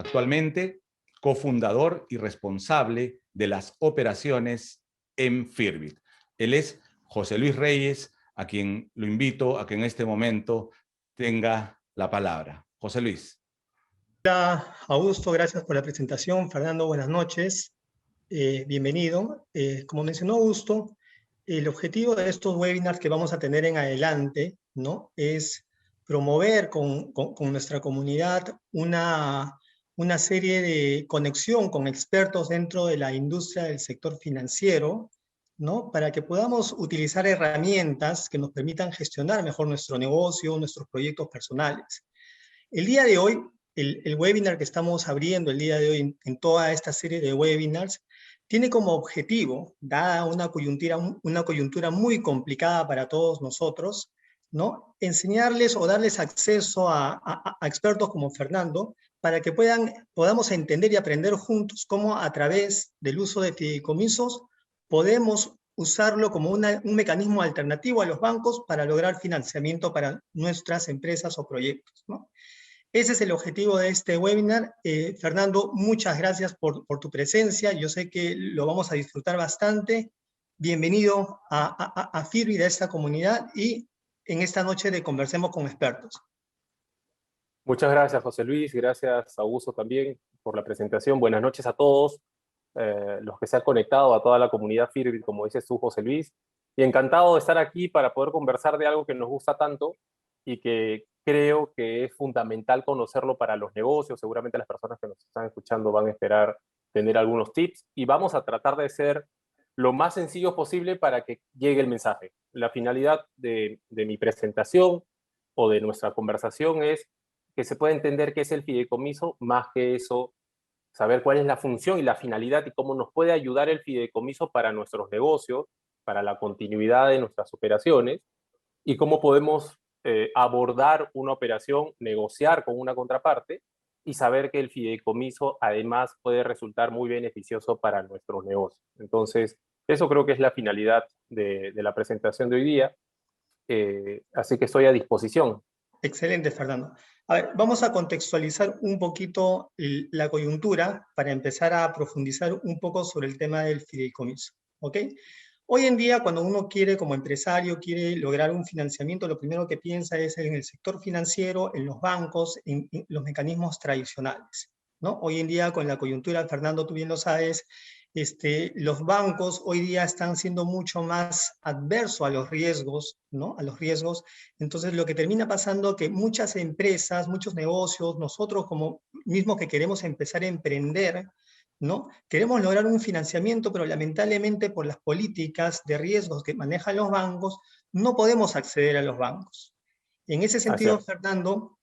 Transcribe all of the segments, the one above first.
actualmente cofundador y responsable de las operaciones en Firbit. Él es José Luis Reyes, a quien lo invito a que en este momento tenga la palabra. José Luis. Hola, Augusto, gracias por la presentación. Fernando, buenas noches. Bienvenido. Como mencionó Augusto, el objetivo de estos webinars que vamos a tener en adelante, ¿no?, es promover con nuestra comunidad una serie de conexión con expertos dentro de la industria del sector financiero, ¿no?, para que podamos utilizar herramientas que nos permitan gestionar mejor nuestro negocio, nuestros proyectos personales. El día de hoy, el webinar que estamos abriendo el día de hoy en toda esta serie de webinars, tiene como objetivo, dada una coyuntura muy complicada para todos nosotros, ¿no?, enseñarles o darles acceso a expertos como Fernando para que podamos entender y aprender juntos cómo a través del uso de fideicomisos podemos usarlo como un mecanismo alternativo a los bancos para lograr financiamiento para nuestras empresas o proyectos, ¿no? Ese es el objetivo de este webinar. Fernando, muchas gracias por tu presencia. Yo sé que lo vamos a disfrutar bastante. Bienvenido a Firbit, a esta comunidad, y en esta noche de Conversemos con Expertos. Muchas gracias, José Luis. Gracias, Augusto, también por la presentación. Buenas noches a todos los que se han conectado, a toda la comunidad Firbit, como dices tú, José Luis. Y encantado de estar aquí para poder conversar de algo que nos gusta tanto y que creo que es fundamental conocerlo para los negocios. Seguramente las personas que nos están escuchando van a esperar tener algunos tips y vamos a tratar de ser lo más sencillo posible para que llegue el mensaje. La finalidad de mi presentación o de nuestra conversación es que se pueda entender qué es el fideicomiso, más que eso, saber cuál es la función y la finalidad y cómo nos puede ayudar el fideicomiso para nuestros negocios, para la continuidad de nuestras operaciones y cómo podemos abordar una operación, negociar con una contraparte y saber que el fideicomiso además puede resultar muy beneficioso para nuestros negocios. Entonces, eso creo que es la finalidad de la presentación de hoy día. Así que estoy a disposición. Excelente, Fernando. A ver, vamos a contextualizar un poquito la coyuntura para empezar a profundizar un poco sobre el tema del fideicomiso, ¿ok? Hoy en día, cuando uno quiere, como empresario, quiere lograr un financiamiento, lo primero que piensa es en el sector financiero, en los bancos, en los mecanismos tradicionales, ¿no? Hoy en día, con la coyuntura, Fernando, tú bien lo sabes, los bancos hoy día están siendo mucho más adversos a los riesgos, ¿no? A los riesgos. Entonces, lo que termina pasando es que muchas empresas, muchos negocios, nosotros como mismos que queremos empezar a emprender, ¿no?, queremos lograr un financiamiento, pero lamentablemente por las políticas de riesgos que manejan los bancos, no podemos acceder a los bancos. En ese sentido, Fernando,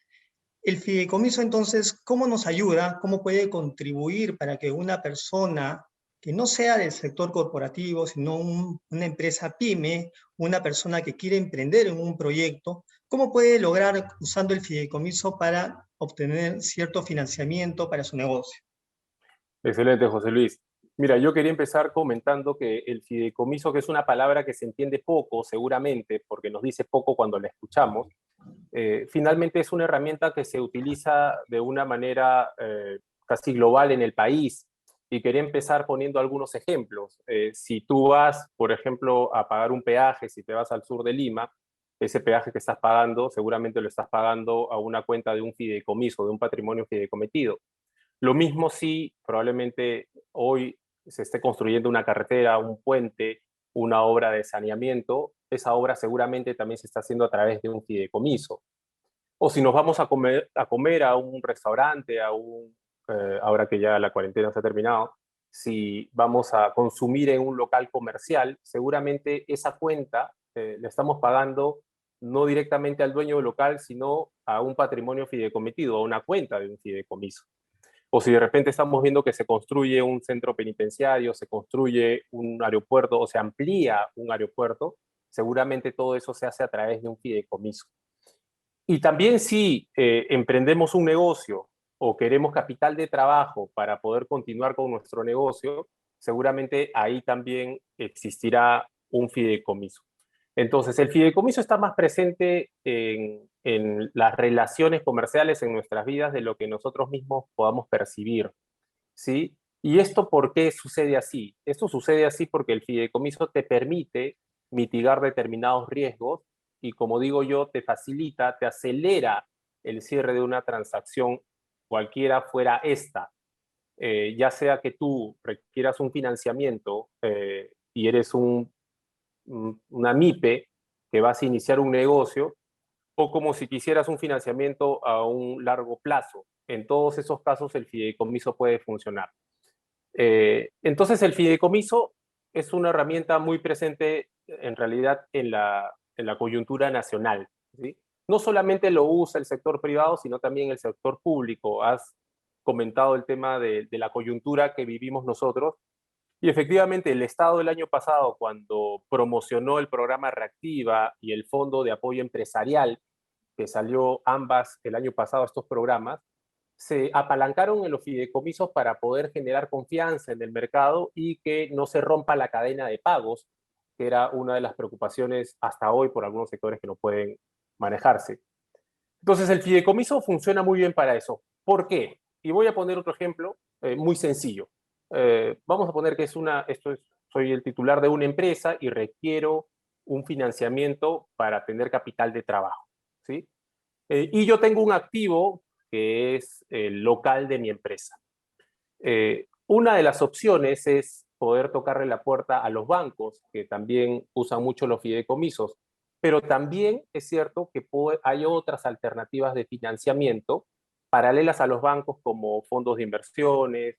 el fideicomiso, entonces, ¿cómo nos ayuda? ¿Cómo puede contribuir para que una persona que no sea del sector corporativo, sino una empresa pyme, una persona que quiere emprender en un proyecto, cómo puede lograr usando el fideicomiso para obtener cierto financiamiento para su negocio? Excelente, José Luis. Mira, yo quería empezar comentando que el fideicomiso, que es una palabra que se entiende poco, seguramente, porque nos dice poco cuando la escuchamos, finalmente es una herramienta que se utiliza de una manera casi global en el país. Y quería empezar poniendo algunos ejemplos. Si tú vas, por ejemplo, a pagar un peaje, si te vas al sur de Lima, ese peaje que estás pagando, seguramente lo estás pagando a una cuenta de un fideicomiso, de un patrimonio fideicometido. Lo mismo si probablemente hoy se esté construyendo una carretera, un puente, una obra de saneamiento, esa obra seguramente también se está haciendo a través de un fideicomiso. O si nos vamos a comer a un restaurante, ahora que ya la cuarentena se ha terminado, si vamos a consumir en un local comercial, seguramente esa cuenta la estamos pagando no directamente al dueño del local, sino a un patrimonio fideicometido, a una cuenta de un fideicomiso. O si de repente estamos viendo que se construye un centro penitenciario, se construye un aeropuerto o se amplía un aeropuerto, seguramente todo eso se hace a través de un fideicomiso. Y también si emprendemos un negocio o queremos capital de trabajo para poder continuar con nuestro negocio, seguramente ahí también existirá un fideicomiso. Entonces, el fideicomiso está más presente en en las relaciones comerciales en nuestras vidas de lo que nosotros mismos podamos percibir, ¿sí? ¿Y esto por qué sucede así? Esto sucede así porque el fideicomiso te permite mitigar determinados riesgos y, como digo yo, te facilita, te acelera el cierre de una transacción, cualquiera fuera esta. Ya sea que tú requieras un financiamiento y eres una MIPE que vas a iniciar un negocio, o como si quisieras un financiamiento a un largo plazo. En todos esos casos el fideicomiso puede funcionar. Entonces el fideicomiso es una herramienta muy presente en realidad en la coyuntura nacional, ¿sí? No solamente lo usa el sector privado, sino también el sector público. Has comentado el tema de la coyuntura que vivimos nosotros. Y efectivamente, el Estado el año pasado, cuando promocionó el programa Reactiva y el Fondo de Apoyo Empresarial, que salió ambas el año pasado, estos programas, se apalancaron en los fideicomisos para poder generar confianza en el mercado y que no se rompa la cadena de pagos, que era una de las preocupaciones hasta hoy por algunos sectores que no pueden manejarse. Entonces, el fideicomiso funciona muy bien para eso. ¿Por qué? Y voy a poner otro ejemplo muy sencillo. Vamos a poner que soy el titular de una empresa y requiero un financiamiento para tener capital de trabajo, ¿sí? Y yo tengo un activo que es el local de mi empresa. Una de las opciones es poder tocarle la puerta a los bancos, que también usan mucho los fideicomisos, pero también es cierto que hay otras alternativas de financiamiento paralelas a los bancos, como fondos de inversiones,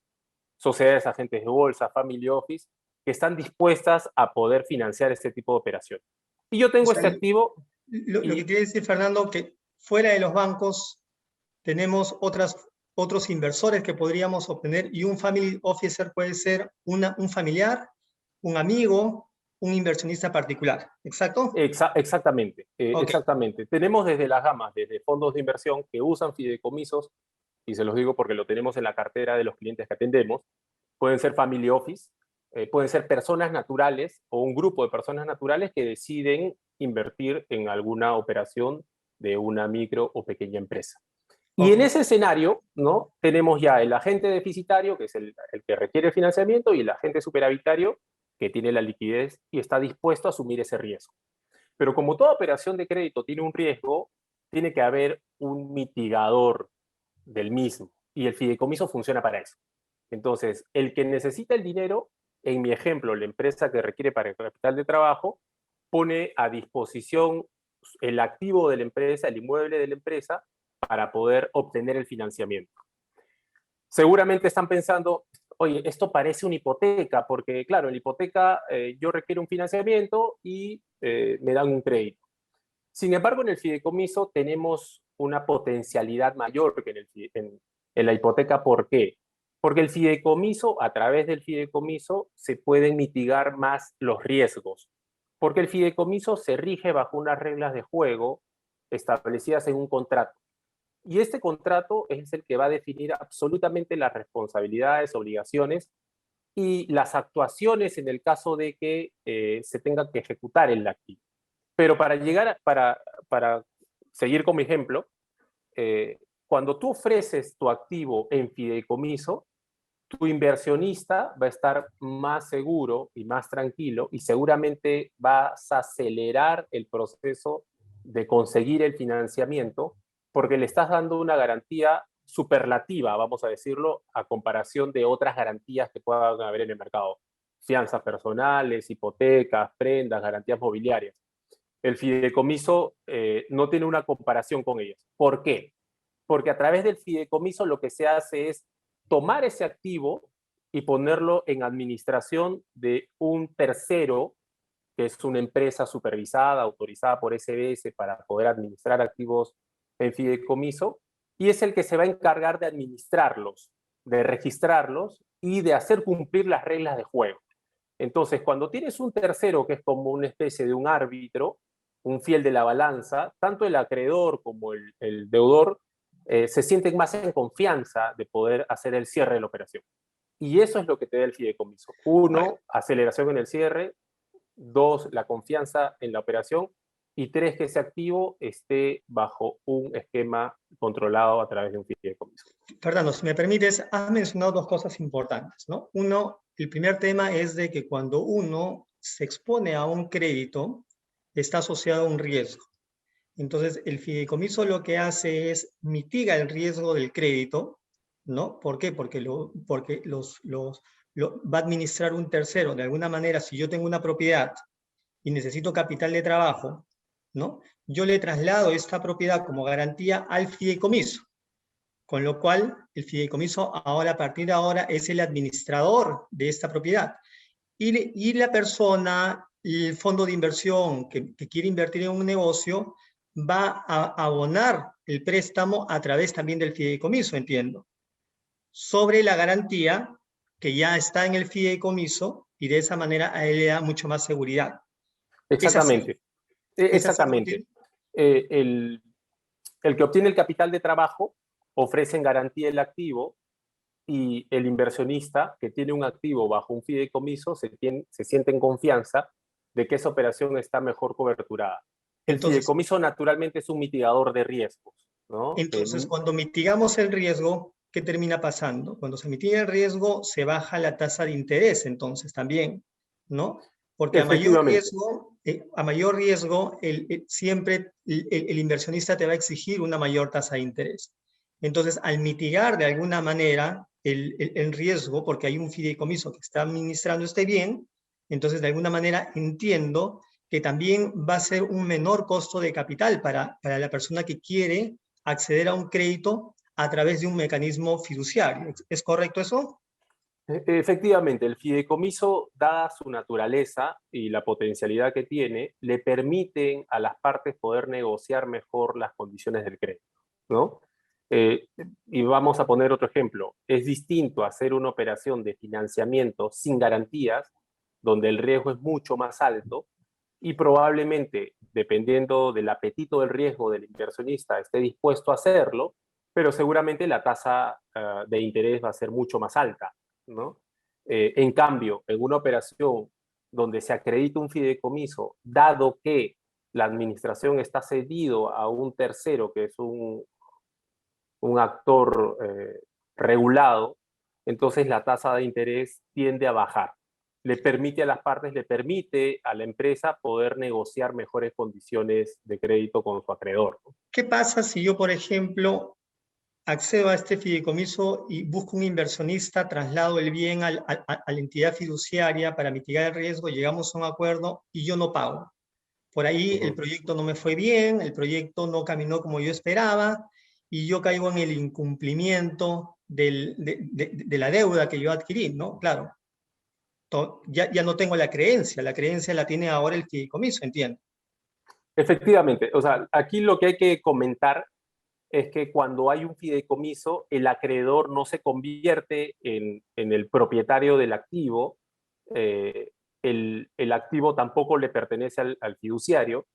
sociedades agentes de bolsa, family office, que están dispuestas a poder financiar este tipo de operaciones. Y yo O tengo sea, este activo lo que y quiere decir, Fernando, que fuera de los bancos tenemos otros inversores que podríamos obtener, y un family officer puede ser un familiar, un amigo, un inversionista particular. ¿Exacto? Exactamente, Ok. exactamente. Tenemos desde las gamas, desde fondos de inversión que usan fideicomisos, y se los digo porque lo tenemos en la cartera de los clientes que atendemos. Pueden ser family office, pueden ser personas naturales o un grupo de personas naturales que deciden invertir en alguna operación de una micro o pequeña empresa. Y Ok. en ese escenario, ¿no? Tenemos ya el agente deficitario, que es el que requiere financiamiento, y el agente superavitario, que tiene la liquidez y está dispuesto a asumir ese riesgo. Pero como toda operación de crédito tiene un riesgo, tiene que haber un mitigador del mismo. Y el fideicomiso funciona para eso. Entonces, el que necesita el dinero, en mi ejemplo, la empresa que requiere para el capital de trabajo, pone a disposición el activo de la empresa, el inmueble de la empresa, para poder obtener el financiamiento. Seguramente están pensando, oye, esto parece una hipoteca, porque claro, en la hipoteca yo requiero un financiamiento y me dan un crédito. Sin embargo, en el fideicomiso tenemos una potencialidad mayor que en la hipoteca. ¿Por qué? Porque el fideicomiso, a través del fideicomiso, se pueden mitigar más los riesgos. Porque el fideicomiso se rige bajo unas reglas de juego establecidas en un contrato. Y este contrato es el que va a definir absolutamente las responsabilidades, obligaciones y las actuaciones en el caso de que se tenga que ejecutar el activo. Pero para seguir con mi ejemplo, cuando tú ofreces tu activo en fideicomiso, tu inversionista va a estar más seguro y más tranquilo y seguramente vas a acelerar el proceso de conseguir el financiamiento porque le estás dando una garantía superlativa, vamos a decirlo, a comparación de otras garantías que puedan haber en el mercado. Fianzas personales, hipotecas, prendas, garantías mobiliarias. El fideicomiso no tiene una comparación con ellas. ¿Por qué? Porque a través del fideicomiso lo que se hace es tomar ese activo y ponerlo en administración de un tercero, que es una empresa supervisada, autorizada por SBS para poder administrar activos en fideicomiso, y es el que se va a encargar de administrarlos, de registrarlos y de hacer cumplir las reglas de juego. Entonces, cuando tienes un tercero que es como una especie de un árbitro, un fiel de la balanza, tanto el acreedor como el deudor se sienten más en confianza de poder hacer el cierre de la operación. Y eso es lo que te da el fideicomiso. Uno, aceleración en el cierre. Dos, la confianza en la operación. y 3, que ese activo esté bajo un esquema controlado a través de un fideicomiso. Fernando, si me permites, has mencionado dos cosas importantes, ¿no? Uno, el primer tema es de que cuando uno se expone a un crédito, está asociado a un riesgo. Entonces, el fideicomiso lo que hace es mitiga el riesgo del crédito, ¿no? ¿Por qué? Porque va a administrar un tercero. De alguna manera, si yo tengo una propiedad y necesito capital de trabajo, ¿no? Yo le traslado esta propiedad como garantía al fideicomiso, con lo cual el fideicomiso ahora, a partir de ahora, es el administrador de esta propiedad. Y la persona, el fondo de inversión que quiere invertir en un negocio, va a abonar el préstamo a través también del fideicomiso, entiendo, sobre la garantía que ya está en el fideicomiso, y de esa manera a él le da mucho más seguridad. Exactamente. ¿Es así, Exactamente. Martín? El que obtiene el capital de trabajo ofrece en garantía el activo, y el inversionista que tiene un activo bajo un fideicomiso se siente en confianza de que esa operación está mejor coberturada. El fideicomiso naturalmente es un mitigador de riesgos, ¿no? Entonces, cuando mitigamos el riesgo, ¿qué termina pasando? Cuando se mitiga el riesgo, se baja la tasa de interés, entonces también, ¿no? Porque a mayor riesgo, siempre el inversionista te va a exigir una mayor tasa de interés. Entonces, al mitigar de alguna manera el riesgo, porque hay un fideicomiso que está administrando este bien, entonces de alguna manera entiendo que también va a ser un menor costo de capital para la persona que quiere acceder a un crédito a través de un mecanismo fiduciario. ¿Es correcto eso? Efectivamente, el fideicomiso, dada su naturaleza y la potencialidad que tiene, le permiten a las partes poder negociar mejor las condiciones del crédito, ¿no? Y vamos a poner otro ejemplo. Es distinto hacer una operación de financiamiento sin garantías, donde el riesgo es mucho más alto, y probablemente, dependiendo del apetito del riesgo del inversionista, esté dispuesto a hacerlo, pero seguramente la tasa de interés va a ser mucho más alta, ¿no? En cambio, en una operación donde se acredita un fideicomiso, dado que la administración está cedido a un tercero, que es un actor regulado, entonces la tasa de interés tiende a bajar. Le permite a las partes, le permite a la empresa poder negociar mejores condiciones de crédito con su acreedor. ¿Qué pasa si yo, por ejemplo, accedo a este fideicomiso y busco un inversionista, traslado el bien a la entidad fiduciaria para mitigar el riesgo, llegamos a un acuerdo y yo no pago? Por ahí el proyecto no me fue bien, el proyecto no caminó como yo esperaba y yo caigo en el incumplimiento de la deuda que yo adquirí, ¿no? Claro, ya no tengo la creencia la tiene ahora el fideicomiso, entiendo. Efectivamente, o sea, aquí lo que hay que comentar es que cuando hay un fideicomiso, el acreedor no se convierte en el propietario del activo, el activo tampoco le pertenece al fiduciario,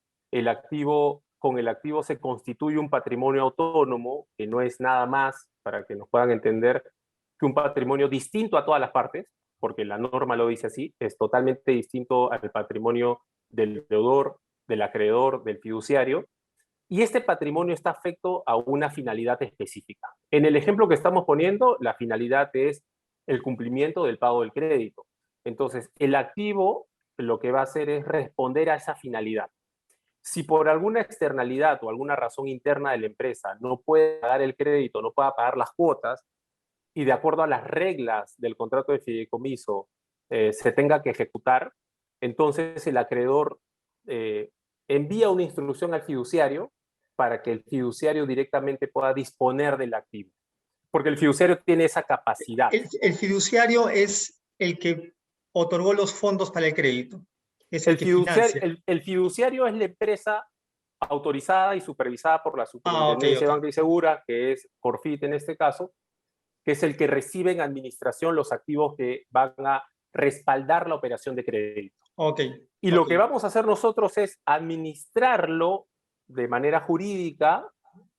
con el activo se constituye un patrimonio autónomo, que no es nada más, para que nos puedan entender, que un patrimonio distinto a todas las partes, porque la norma lo dice así, es totalmente distinto al patrimonio del deudor, del acreedor, del fiduciario, y este patrimonio está afecto a una finalidad específica. En el ejemplo que estamos poniendo, la finalidad es el cumplimiento del pago del crédito. Entonces, el activo lo que va a hacer es responder a esa finalidad. Si por alguna externalidad o alguna razón interna de la empresa no puede pagar el crédito, no puede pagar las cuotas, y de acuerdo a las reglas del contrato de fideicomiso se tenga que ejecutar, entonces el acreedor envía una instrucción al fiduciario para que el fiduciario directamente pueda disponer del activo. Porque el fiduciario tiene esa capacidad. El fiduciario es el que otorgó los fondos para el crédito. Es el que fiduciario, financia. el fiduciario es la empresa autorizada y supervisada por la Superintendencia de Banca y Seguridad, que es Corfit en este caso, que es el que recibe en administración los activos que van a respaldar la operación de crédito. Y lo que vamos a hacer nosotros es administrarlo de manera jurídica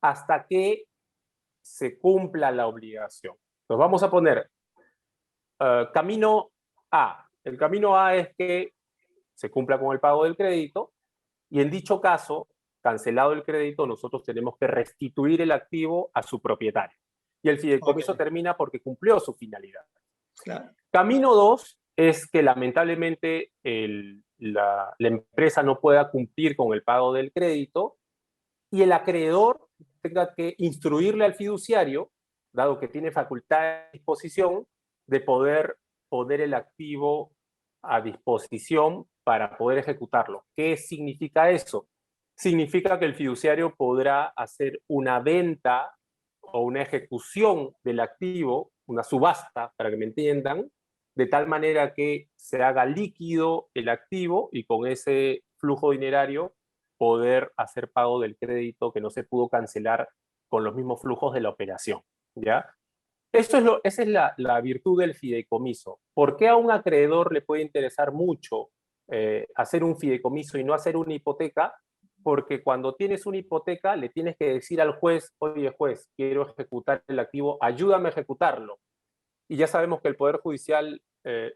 hasta que se cumpla la obligación. Entonces vamos a poner camino A. El camino A es que se cumpla con el pago del crédito. Y en dicho caso, cancelado el crédito, nosotros tenemos que restituir el activo a su propietario. Y el fideicomiso termina porque cumplió su finalidad. Claro. Camino 2 es que lamentablemente la empresa no pueda cumplir con el pago del crédito y el acreedor tenga que instruirle al fiduciario, dado que tiene facultad de disposición, de poder poner el activo a disposición para poder ejecutarlo. ¿Qué significa eso? Significa que el fiduciario podrá hacer una venta o una ejecución del activo, una subasta, para que me entiendan, de tal manera que se haga líquido el activo y con ese flujo dinerario poder hacer pago del crédito que no se pudo cancelar con los mismos flujos de la operación, ¿ya? Esa es la virtud del fideicomiso. ¿Por qué a un acreedor le puede interesar mucho hacer un fideicomiso y no hacer una hipoteca? Porque cuando tienes una hipoteca le tienes que decir al juez, oye juez, quiero ejecutar el activo, ayúdame a ejecutarlo. Y ya sabemos que el Poder Judicial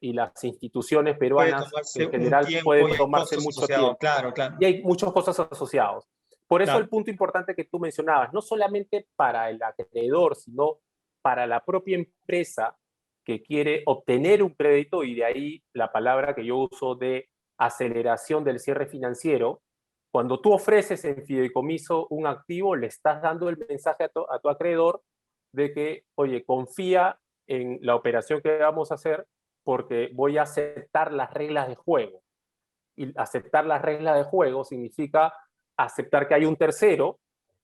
y las instituciones peruanas en general pueden tomarse mucho tiempo. Claro, claro. Y hay muchas cosas asociadas. Por eso Claro. el punto importante que tú mencionabas, no solamente para el acreedor, sino para la propia empresa que quiere obtener un crédito, y de ahí la palabra que yo uso de aceleración del cierre financiero. Cuando tú ofreces en fideicomiso un activo, le estás dando el mensaje a tu acreedor de que, oye, confía en la operación que vamos a hacer porque voy a aceptar las reglas de juego. Y aceptar las reglas de juego significa aceptar que hay un tercero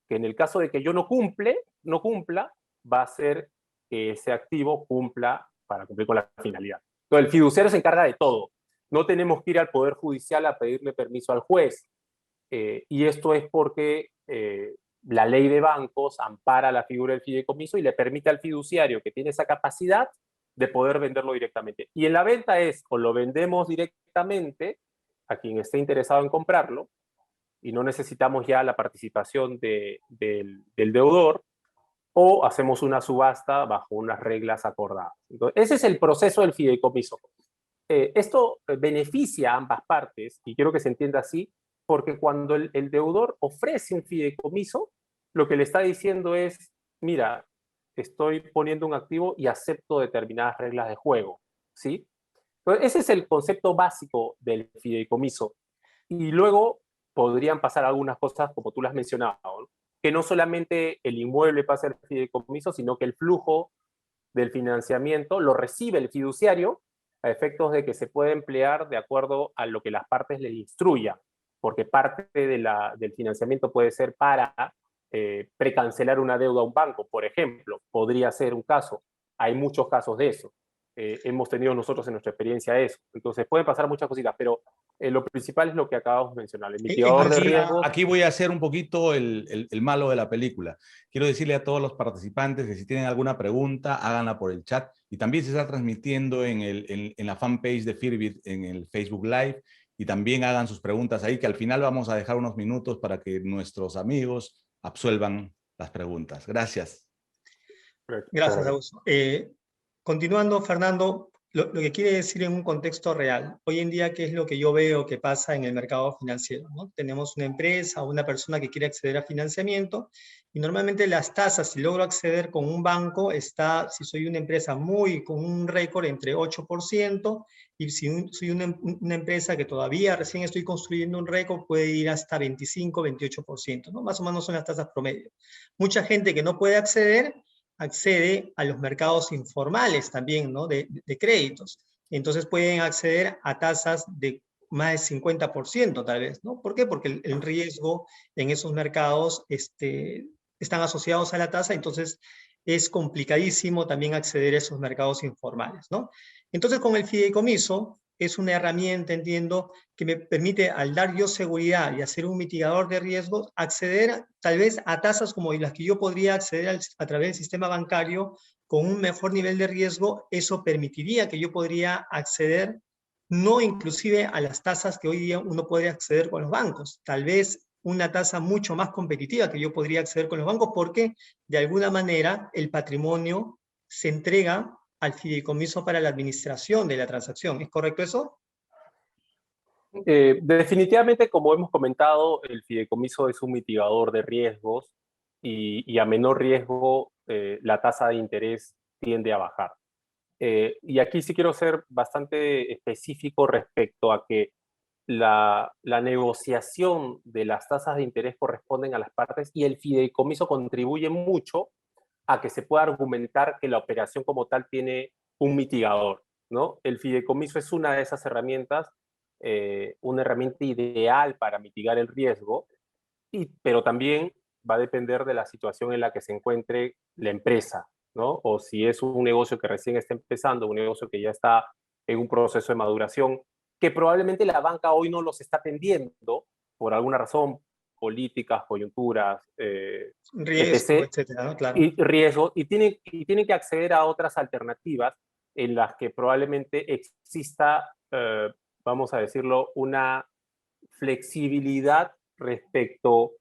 que en el caso de que yo no cumpla, va a hacer que ese activo cumpla para cumplir con la finalidad. Entonces, el fiduciario se encarga de todo. No tenemos que ir al Poder Judicial a pedirle permiso al juez. Y esto es porque la ley de bancos ampara la figura del fideicomiso y le permite al fiduciario que tiene esa capacidad de poder venderlo directamente. Y en la venta es, o lo vendemos directamente a quien esté interesado en comprarlo, y no necesitamos ya la participación del deudor, o hacemos una subasta bajo unas reglas acordadas. Entonces, ese es el proceso del fideicomiso. Esto beneficia a ambas partes, y quiero que se entienda así, porque cuando el deudor ofrece un fideicomiso, lo que le está diciendo es, mira, estoy poniendo un activo y acepto determinadas reglas de juego, ¿sí? Entonces, ese es el concepto básico del fideicomiso. Y luego podrían pasar algunas cosas como tú las has mencionado, ¿no? Que no solamente el inmueble pasa al fideicomiso, sino que el flujo del financiamiento lo recibe el fiduciario a efectos de que se puede emplear de acuerdo a lo que las partes le instruyan, porque parte del financiamiento puede ser para precancelar una deuda a un banco, por ejemplo, podría ser un caso. Hay muchos casos de eso. Hemos tenido nosotros en nuestra experiencia eso. Entonces pueden pasar muchas cositas, pero lo principal es lo que acabamos de mencionar, el mitigador de riesgos. Aquí voy a hacer un poquito el malo de la película. Quiero decirle a todos los participantes que si tienen alguna pregunta, háganla por el chat. Y también se está transmitiendo en la fanpage de Firbit, en el Facebook Live. Y también hagan sus preguntas ahí, que al final vamos a dejar unos minutos para que nuestros amigos absuelvan las preguntas. Gracias. Gracias, Augusto. Continuando, Fernando, lo que quiere decir en un contexto real. Hoy en día, ¿qué es lo que yo veo que pasa en el mercado financiero, ¿no? Tenemos una empresa o una persona que quiere acceder a financiamiento y normalmente las tasas, si logro acceder con un banco, está, si soy una empresa con un récord, entre 8%, y si soy una empresa que todavía recién estoy construyendo un récord, puede ir hasta 25, 28%, ¿no? Más o menos son las tasas promedio. Mucha gente que no puede accede a los mercados informales también, ¿no? de créditos. Entonces pueden acceder a tasas de más de 50% tal vez, ¿no? ¿Por qué? Porque el riesgo en esos mercados están asociados a la tasa, entonces es complicadísimo también acceder a esos mercados informales, ¿no? Entonces con el fideicomiso es una herramienta, entiendo, que me permite, al dar yo seguridad y hacer un mitigador de riesgos, acceder tal vez a tasas como las que yo podría acceder a través del sistema bancario con un mejor nivel de riesgo. Eso permitiría que yo podría acceder, no inclusive a las tasas que hoy día uno puede acceder con los bancos, tal vez una tasa mucho más competitiva que yo podría acceder con los bancos, porque de alguna manera el patrimonio se entrega al fideicomiso para la administración de la transacción. ¿Es correcto eso? Definitivamente, como hemos comentado, el fideicomiso es un mitigador de riesgos y a menor riesgo la tasa de interés tiende a bajar. Y aquí sí quiero ser bastante específico respecto a que la negociación de las tasas de interés corresponden a las partes y el fideicomiso contribuye mucho a que se pueda argumentar que la operación como tal tiene un mitigador, ¿no? El fideicomiso es una de esas herramientas, una herramienta ideal para mitigar el riesgo, pero también va a depender de la situación en la que se encuentre la empresa, ¿no? O si es un negocio que recién está empezando, un negocio que ya está en un proceso de maduración, que probablemente la banca hoy no los está atendiendo por alguna razón, políticas, coyunturas, Riesgo, etc., etcétera, ¿no? Claro. y riesgo, y tienen que acceder a otras alternativas en las que probablemente exista, vamos a decirlo, una flexibilidad respecto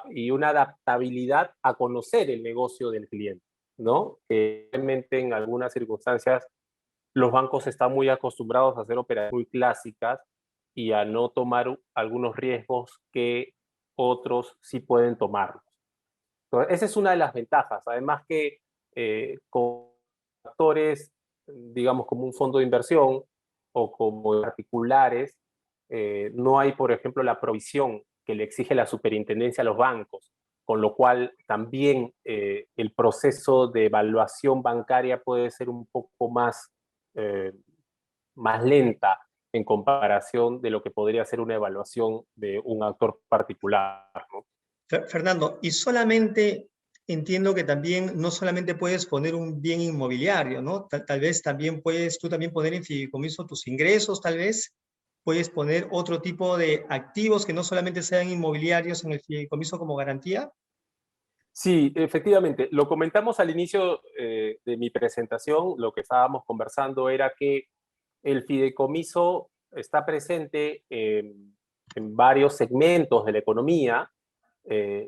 y una adaptabilidad a conocer el negocio del cliente, ¿no? Que realmente en algunas circunstancias los bancos están muy acostumbrados a hacer operaciones muy clásicas y a no tomar algunos riesgos que otros sí pueden tomarlos. Entonces, esa es una de las ventajas. Además que con actores, digamos, como un fondo de inversión o como particulares, no hay, por ejemplo, la provisión que le exige la superintendencia a los bancos, con lo cual también el proceso de evaluación bancaria puede ser un poco eh, más lenta en comparación de lo que podría ser una evaluación de un actor particular, ¿no? Fernando, y solamente entiendo que también no solamente puedes poner un bien inmobiliario, ¿no? Tal vez también puedes tú también poner en fideicomiso tus ingresos, tal vez. Puedes poner otro tipo de activos que no solamente sean inmobiliarios en el fideicomiso como garantía. Sí, efectivamente. Lo comentamos al inicio de mi presentación. Lo que estábamos conversando era que el fideicomiso está presente en varios segmentos de la economía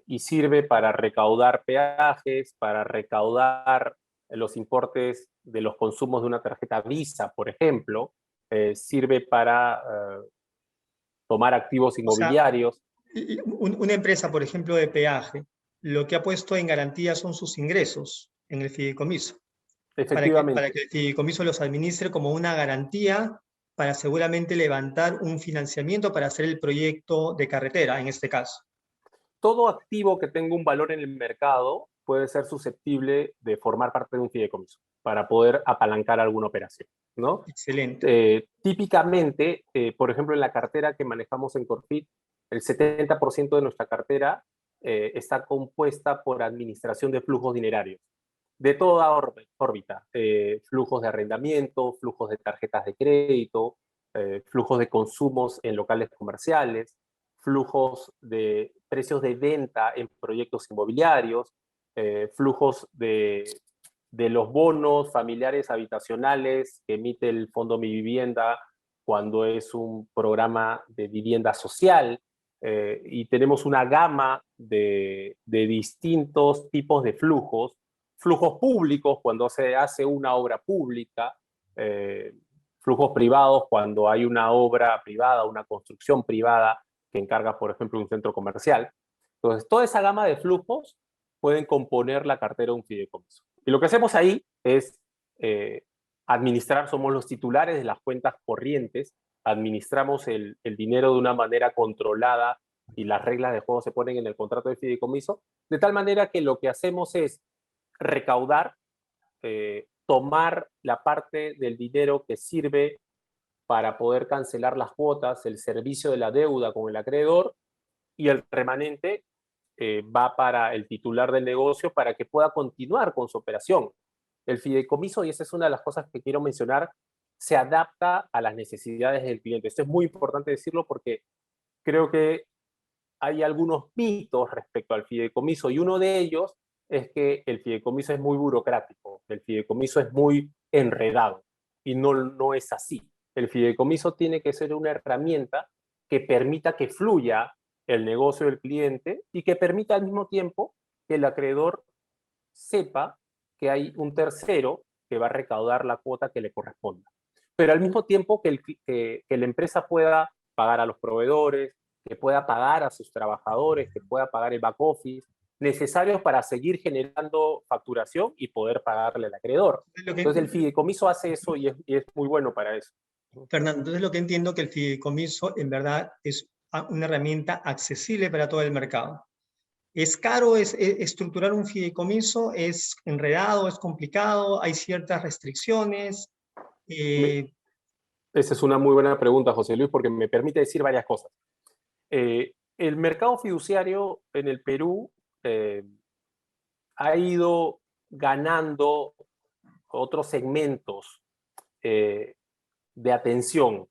y sirve para recaudar peajes, para recaudar los importes de los consumos de una tarjeta Visa, por ejemplo. Sirve para tomar activos O sea, inmobiliarios. una empresa, por ejemplo, de peaje, lo que ha puesto en garantía son sus ingresos en el fideicomiso, para que Efectivamente. el fideicomiso los administre como una garantía para seguramente levantar un financiamiento para hacer el proyecto de carretera, en este caso. Todo activo que tenga un valor en el mercado puede ser susceptible de formar parte de un fideicomiso para poder apalancar alguna operación, ¿no? Excelente. Típicamente, por ejemplo, en la cartera que manejamos en Corfit, el 70% de nuestra cartera está compuesta por administración de flujos dinerarios de toda órbita, flujos de arrendamiento, flujos de tarjetas de crédito, flujos de consumos en locales comerciales, flujos de precios de venta en proyectos inmobiliarios, flujos de los bonos familiares habitacionales que emite el Fondo Mi Vivienda cuando es un programa de vivienda social, y tenemos una gama de distintos tipos de flujos públicos cuando se hace una obra pública, eh, flujos privados cuando hay una obra privada, una construcción privada que encarga, por ejemplo, un centro comercial. Entonces, toda esa gama de flujos pueden componer la cartera de un fideicomiso. Y lo que hacemos ahí es administrar, somos los titulares de las cuentas corrientes, administramos el dinero de una manera controlada y las reglas de juego se ponen en el contrato de fideicomiso, de tal manera que lo que hacemos es recaudar, tomar la parte del dinero que sirve para poder cancelar las cuotas, el servicio de la deuda con el acreedor, y el remanente va para el titular del negocio para que pueda continuar con su operación. El fideicomiso, y esa es una de las cosas que quiero mencionar, se adapta a las necesidades del cliente. Esto es muy importante decirlo porque creo que hay algunos mitos respecto al fideicomiso y uno de ellos es que el fideicomiso es muy burocrático, el fideicomiso es muy enredado y no es así. El fideicomiso tiene que ser una herramienta que permita que fluya el negocio del cliente y que permita al mismo tiempo que el acreedor sepa que hay un tercero que va a recaudar la cuota que le corresponda. Pero al mismo tiempo que la empresa pueda pagar a los proveedores, que pueda pagar a sus trabajadores, que pueda pagar el back office, necesarios para seguir generando facturación y poder pagarle al acreedor. Entonces el fideicomiso hace eso y es muy bueno para eso. Fernando, entonces lo que entiendo que el fideicomiso en verdad es una herramienta accesible para todo el mercado. ¿Es caro estructurar un fideicomiso? ¿Es enredado? ¿Es complicado? ¿Hay ciertas restricciones? Esa es una muy buena pregunta, José Luis, porque me permite decir varias cosas. El mercado fiduciario en el Perú ha ido ganando otros segmentos de atención.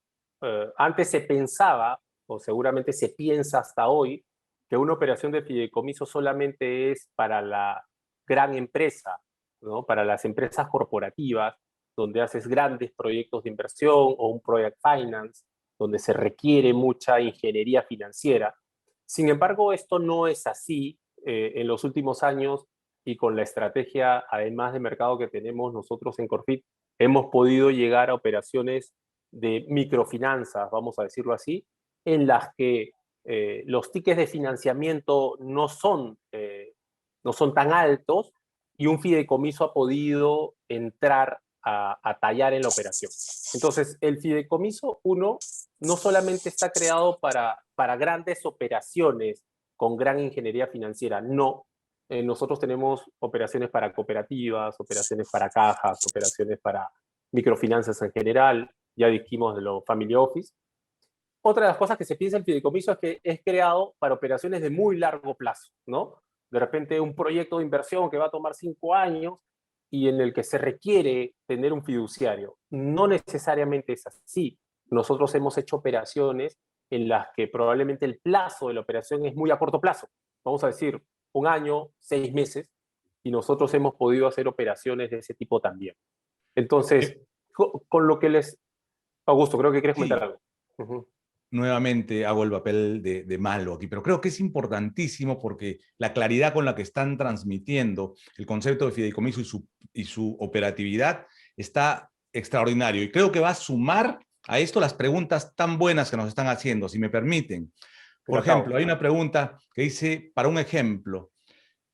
Antes se pensaba, o seguramente se piensa hasta hoy, que una operación de fideicomiso solamente es para la gran empresa, ¿no? Para las empresas corporativas, donde haces grandes proyectos de inversión o un project finance, donde se requiere mucha ingeniería financiera. Sin embargo, esto no es así en los últimos años y con la estrategia, además de mercado que tenemos nosotros en Corfit, hemos podido llegar a operaciones de microfinanzas, vamos a decirlo así, en las que los tickets de financiamiento no son tan altos y un fideicomiso ha podido entrar a tallar en la operación. Entonces, el fideicomiso, uno, no solamente está creado para grandes operaciones con gran ingeniería financiera, no. Nosotros tenemos operaciones para cooperativas, operaciones para cajas, operaciones para microfinanzas en general, ya dijimos de lo family office. Otra de las cosas que se piensa en el fideicomiso es que es creado para operaciones de muy largo plazo, ¿no? De repente un proyecto de inversión que va a tomar 5 años y en el que se requiere tener un fiduciario. No necesariamente es así. Nosotros hemos hecho operaciones en las que probablemente el plazo de la operación es muy a corto plazo. Vamos a decir, 1 año, 6 meses, y nosotros hemos podido hacer operaciones de ese tipo también. Entonces, con lo que les... Augusto, creo que quieres comentar algo. Nuevamente hago el papel de malo aquí, pero creo que es importantísimo porque la claridad con la que están transmitiendo el concepto de fideicomiso y su operatividad está extraordinario. Y creo que va a sumar a esto las preguntas tan buenas que nos están haciendo, si me permiten. Por ejemplo, hay una pregunta que dice, para un ejemplo,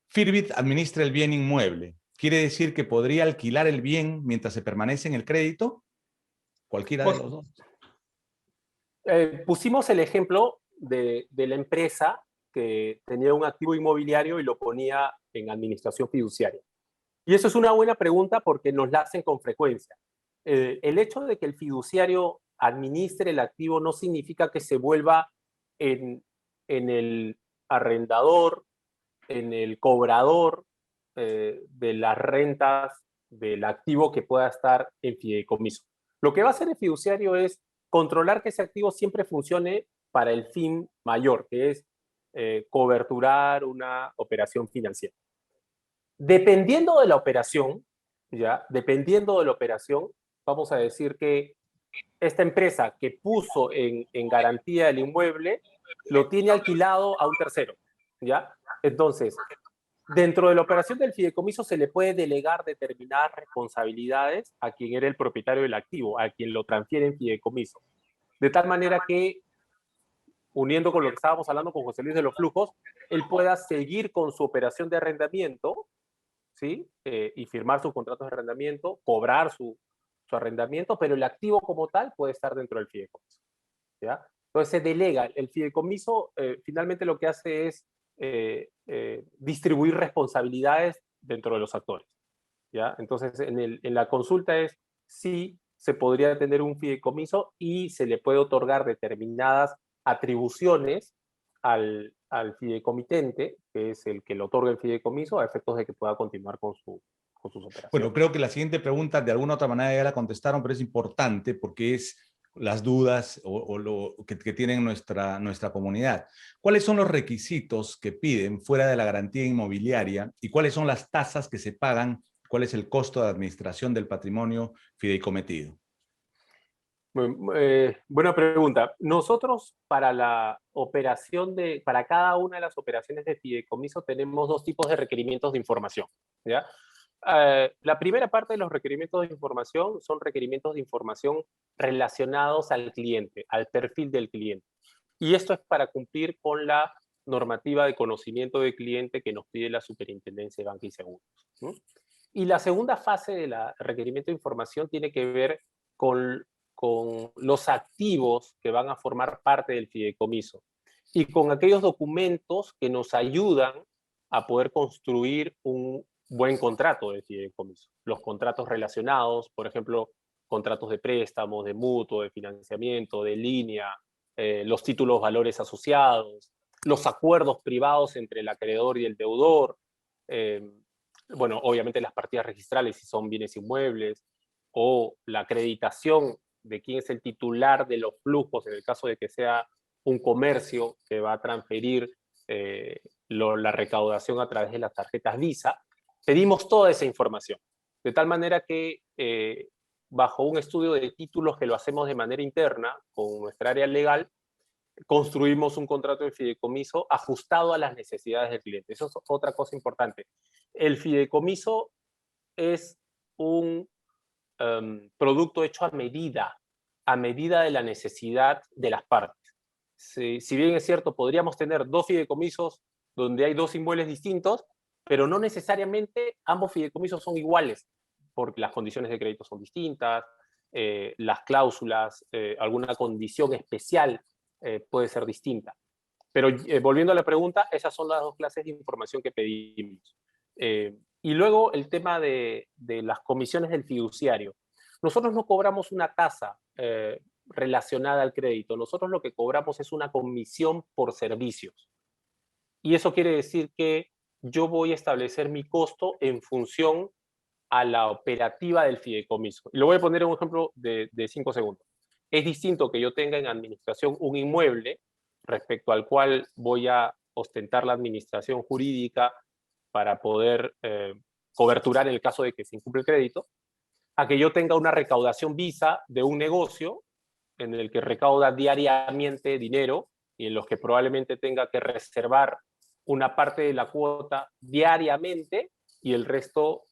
Firbit administra el bien inmueble. ¿Quiere decir que podría alquilar el bien mientras se permanece en el crédito? Cualquiera de los dos. Pusimos el ejemplo de la empresa que tenía un activo inmobiliario y lo ponía en administración fiduciaria. Y eso es una buena pregunta porque nos la hacen con frecuencia. El hecho de que el fiduciario administre el activo no significa que se vuelva en el arrendador, en el cobrador de las rentas del activo que pueda estar en fideicomiso. Lo que va a hacer el fiduciario es controlar que ese activo siempre funcione para el fin mayor, que es coberturar una operación financiera. Dependiendo de la operación, vamos a decir que esta empresa que puso en garantía el inmueble lo tiene alquilado a un tercero, ¿ya? Entonces, dentro de la operación del fideicomiso se le puede delegar determinadas responsabilidades a quien era el propietario del activo, a quien lo transfiere en fideicomiso. De tal manera que, uniendo con lo que estábamos hablando con José Luis de los flujos, él pueda seguir con su operación de arrendamiento, ¿sí? Y firmar sus contratos de arrendamiento, cobrar su arrendamiento, pero el activo como tal puede estar dentro del fideicomiso, ¿ya? Entonces se delega. El fideicomiso finalmente lo que hace es distribuir responsabilidades dentro de los actores, ¿ya? Entonces en la consulta es si se podría tener un fideicomiso y se le puede otorgar determinadas atribuciones al fideicomitente, que es el que le otorga el fideicomiso, a efectos de que pueda continuar con sus operaciones. Bueno, creo que la siguiente pregunta de alguna u otra manera ya la contestaron, pero es importante porque es las dudas o lo que tienen nuestra comunidad. ¿Cuáles son los requisitos que piden fuera de la garantía inmobiliaria y cuáles son las tasas que se pagan? ¿Cuál es el costo de administración del patrimonio fideicometido? Buena pregunta. Nosotros para cada una de las operaciones de fideicomiso tenemos 2 tipos de requerimientos de información, ¿ya? La primera parte de los requerimientos de información son requerimientos de información relacionados al cliente, al perfil del cliente. Y esto es para cumplir con la normativa de conocimiento del cliente que nos pide la Superintendencia de Banca y Seguros, ¿no? Y la segunda fase del requerimiento de información tiene que ver con los activos que van a formar parte del fideicomiso y con aquellos documentos que nos ayudan a poder construir un buen contrato de fideicomiso. Los contratos relacionados, por ejemplo, contratos de préstamos, de mutuo, de financiamiento, de línea, los títulos valores asociados, los acuerdos privados entre el acreedor y el deudor, bueno, obviamente las partidas registrales si son bienes inmuebles, o la acreditación de quién es el titular de los flujos en el caso de que sea un comercio que va a transferir la recaudación a través de las tarjetas Visa. Pedimos toda esa información, de tal manera que bajo un estudio de títulos que lo hacemos de manera interna con nuestra área legal, construimos un contrato de fideicomiso ajustado a las necesidades del cliente. Eso es otra cosa importante. El fideicomiso es un producto hecho a medida de la necesidad de las partes. Si bien es cierto, podríamos tener dos fideicomisos donde hay dos inmuebles distintos, pero no necesariamente ambos fideicomisos son iguales, porque las condiciones de crédito son distintas, las cláusulas, alguna condición especial puede ser distinta. Pero volviendo a la pregunta, esas son las dos clases de información que pedimos. Y luego el tema de las comisiones del fiduciario. Nosotros no cobramos una tasa relacionada al crédito. Nosotros lo que cobramos es una comisión por servicios. Y eso quiere decir que yo voy a establecer mi costo en función a la operativa del fideicomiso. Y lo voy a poner en un ejemplo de 5 segundos. Es distinto que yo tenga en administración un inmueble respecto al cual voy a ostentar la administración jurídica para poder coberturar en el caso de que se incumple el crédito, a que yo tenga una recaudación Visa de un negocio en el que recauda diariamente dinero y en los que probablemente tenga que reservar una parte de la cuota diariamente y el resto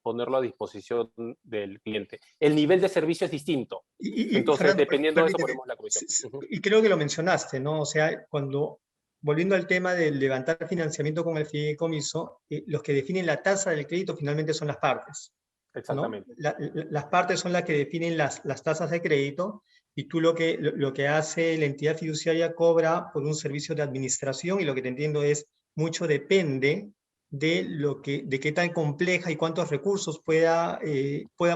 ponerlo a disposición del cliente. El nivel de servicio es distinto. Entonces, Fernando, dependiendo de eso, ponemos la comisión. Y creo que lo mencionaste, ¿no? O sea, volviendo al tema de levantar financiamiento con el fideicomiso, los que definen la tasa del crédito finalmente son las partes. Exactamente. ¿No? Las partes son las que definen las tasas de crédito y tú lo que hace la entidad fiduciaria cobra por un servicio de administración y lo que te entiendo es mucho depende de qué tan compleja y cuántos recursos pueda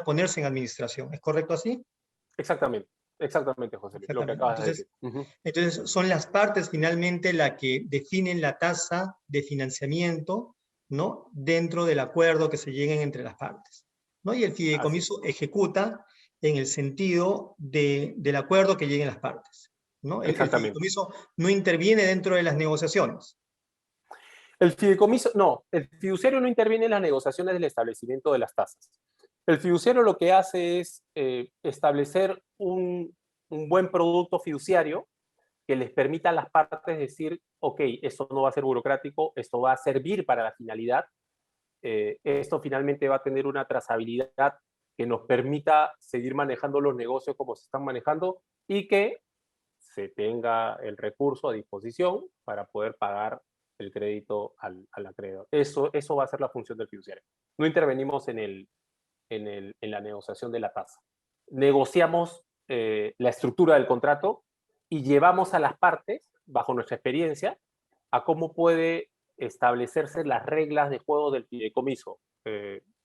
ponerse en administración. ¿Es correcto así? Exactamente, José Luis, lo que acabas de decir. Entonces, son las partes finalmente las que definen la tasa de financiamiento, ¿no? Dentro del acuerdo que se lleguen entre las partes, ¿no? Y el fideicomiso ejecuta en el sentido del acuerdo que lleguen las partes, ¿no? El fideicomiso no interviene dentro de las negociaciones. El fideicomiso, no, el fiduciario no interviene en las negociaciones del establecimiento de las tasas. El fiduciario lo que hace es establecer un buen producto fiduciario que les permita a las partes decir, ok, esto no va a ser burocrático, esto va a servir para la finalidad, esto finalmente va a tener una trazabilidad que nos permita seguir manejando los negocios como se están manejando y que se tenga el recurso a disposición para poder pagar el crédito al acreedor. Eso va a ser la función del fiduciario. No intervenimos en la negociación de la tasa. Negociamos la estructura del contrato y llevamos a las partes, bajo nuestra experiencia, a cómo puede establecerse las reglas de juego del fideicomiso.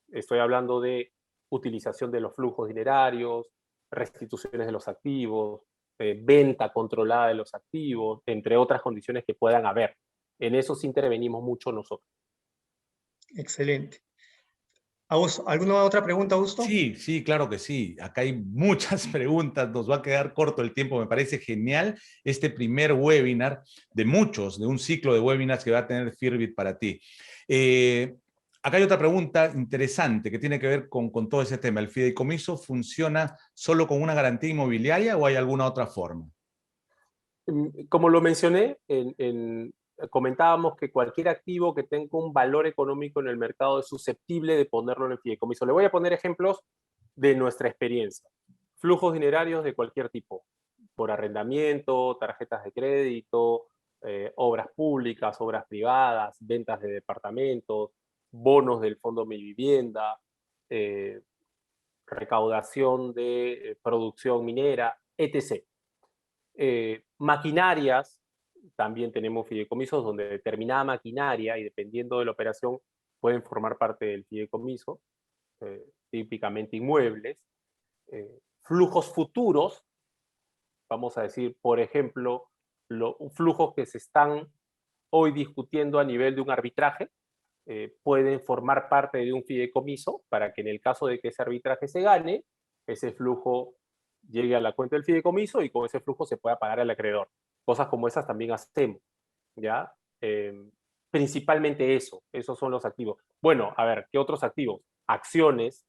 Estoy hablando de utilización de los flujos dinerarios, restituciones de los activos, venta controlada de los activos, entre otras condiciones que puedan haber. En eso sí intervenimos mucho nosotros. Excelente. ¿Alguna otra pregunta, Augusto? Sí, claro que sí. Acá hay muchas preguntas, nos va a quedar corto el tiempo. Me parece genial este primer webinar de muchos, de un ciclo de webinars que va a tener Firbit para ti. Acá hay otra pregunta interesante que tiene que ver con todo ese tema. ¿El fideicomiso funciona solo con una garantía inmobiliaria o hay alguna otra forma? Como lo mencioné, comentábamos que cualquier activo que tenga un valor económico en el mercado es susceptible de ponerlo en el fideicomiso. Le voy a poner ejemplos de nuestra experiencia. Flujos dinerarios de cualquier tipo, por arrendamiento, tarjetas de crédito, obras públicas, obras privadas, ventas de departamentos, bonos del Fondo Mi Vivienda, recaudación de producción minera, etc. Maquinarias, también tenemos fideicomisos donde determinada maquinaria, y dependiendo de la operación, pueden formar parte del fideicomiso, típicamente inmuebles. Flujos futuros, vamos a decir, por ejemplo, flujos que se están hoy discutiendo a nivel de un arbitraje, pueden formar parte de un fideicomiso para que en el caso de que ese arbitraje se gane, ese flujo llegue a la cuenta del fideicomiso y con ese flujo se pueda pagar al acreedor. Cosas como esas también hacemos, ¿ya? Principalmente esos son los activos. Bueno, a ver, ¿qué otros activos? Acciones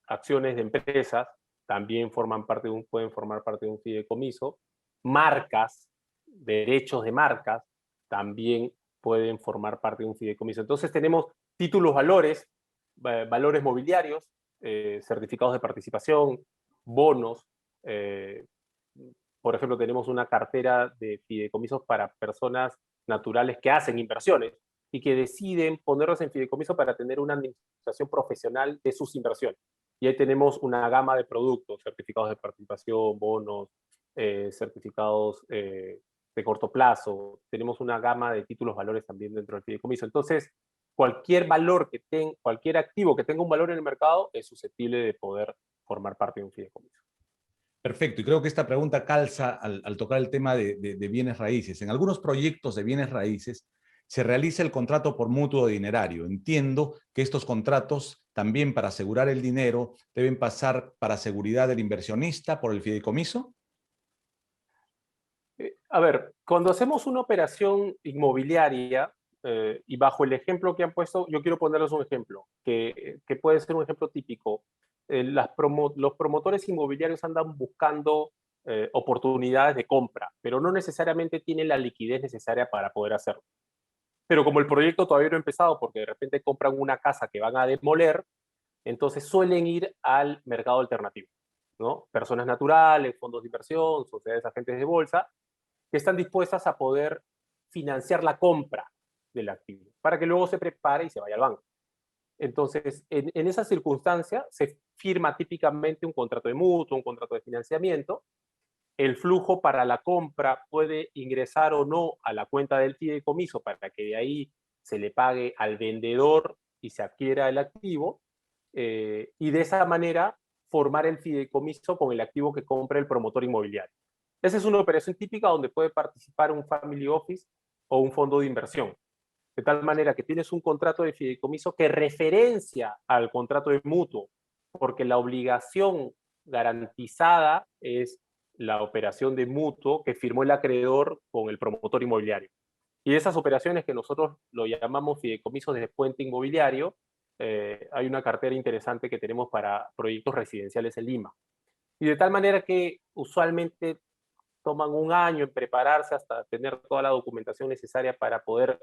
de empresas también pueden formar parte de un fideicomiso. Marcas, derechos de marcas, también pueden formar parte de un fideicomiso. Entonces tenemos títulos valores, valores mobiliarios, certificados de participación, bonos. Por ejemplo, tenemos una cartera de fideicomisos para personas naturales que hacen inversiones y que deciden ponerlos en fideicomiso para tener una administración profesional de sus inversiones. Y ahí tenemos una gama de productos, certificados de participación, bonos, certificados de corto plazo. Tenemos una gama de títulos valores también dentro del fideicomiso. Entonces, cualquier activo que tenga un valor en el mercado es susceptible de poder formar parte de un fideicomiso. Perfecto, y creo que esta pregunta calza al tocar el tema de bienes raíces. En algunos proyectos de bienes raíces se realiza el contrato por mutuo dinerario. Entiendo que estos contratos también para asegurar el dinero deben pasar para seguridad del inversionista por el fideicomiso. A ver, cuando hacemos una operación inmobiliaria, y bajo el ejemplo que han puesto, yo quiero ponerles un ejemplo, que puede ser un ejemplo típico. Los promotores inmobiliarios andan buscando oportunidades de compra, pero no necesariamente tienen la liquidez necesaria para poder hacerlo. Pero como el proyecto todavía no ha empezado, porque de repente compran una casa que van a demoler, entonces suelen ir al mercado alternativo, ¿no? Personas naturales, fondos de inversión, sociedades agentes de bolsa, que están dispuestas a poder financiar la compra del activo, para que luego se prepare y se vaya al banco. Entonces, en esa circunstancia, se firma típicamente un contrato de mutuo, un contrato de financiamiento. El flujo para la compra puede ingresar o no a la cuenta del fideicomiso para que de ahí se le pague al vendedor y se adquiera el activo, y de esa manera formar el fideicomiso con el activo que compre el promotor inmobiliario. Esa es una operación típica donde puede participar un family office o un fondo de inversión. De tal manera que tienes un contrato de fideicomiso que referencia al contrato de mutuo, porque la obligación garantizada es la operación de mutuo que firmó el acreedor con el promotor inmobiliario. Y esas operaciones que nosotros lo llamamos fideicomisos de puente inmobiliario, hay una cartera interesante que tenemos para proyectos residenciales en Lima. Y de tal manera que usualmente toman un año en prepararse hasta tener toda la documentación necesaria para poder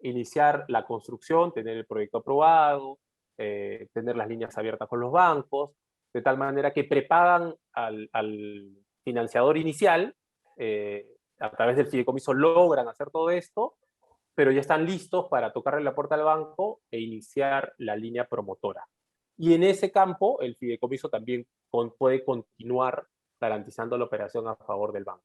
iniciar la construcción, tener el proyecto aprobado, tener las líneas abiertas con los bancos, de tal manera que prepagan al financiador inicial, a través del fideicomiso logran hacer todo esto, pero ya están listos para tocarle la puerta al banco e iniciar la línea promotora. Y en ese campo, el fideicomiso también puede continuar garantizando la operación a favor del banco.